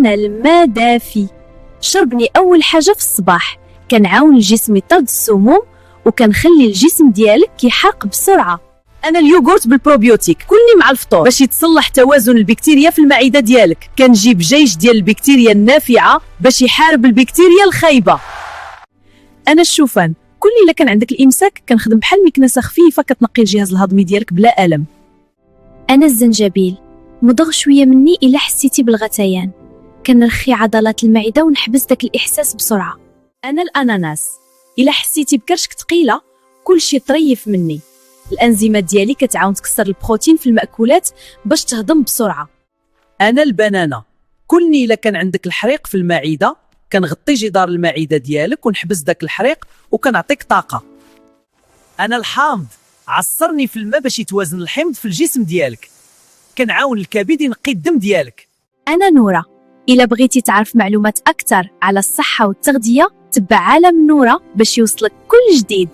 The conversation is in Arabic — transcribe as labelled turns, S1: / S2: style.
S1: أن الماء دافي. شربني أول حاجة في الصباح كنعاون الجسم يطرد السموم وكنخلي الجسم ديالك كيحرق بسرعة.
S2: انا اليوغورت بالبروبيوتيك كلني مع الفطور باش يتصلح توازن البكتيريا في المعده ديالك. كنجيب جيش ديال البكتيريا النافعه باش يحارب البكتيريا الخايبه. انا الشوفان كل الا كان عندك الامساك كنخدم بحال مكنسه خفيفه كتنقي الجهاز الهضمي ديالك بلا الم.
S1: أنا الزنجبيل مضغ شوية مني إلا حسيتي بالغثيان، كنرخي عضلات المعدة ونحبس داك الإحساس بسرعة.
S2: انا الاناناس الا حسيتي بكرشك ثقيله كلشي طريف مني. الانزيمات ديالي كتعاون تكسر البروتين في المأكولات باش تهضم بسرعه. انا البنانه كلني الا كان عندك الحريق في المعده كنغطي جدار المعده ديالك ونحبس داك الحريق وكنعطيك طاقه. انا الحامض عصرني في الماء باش يتوازن الحمض في الجسم ديالك. كنعاون الكبد ينقي الدم ديالك.
S1: أنا نورة، إلا بغيتي تعرف معلومات أكثر على الصحة والتغذية تبع عالم نورة باش يوصلك كل جديد.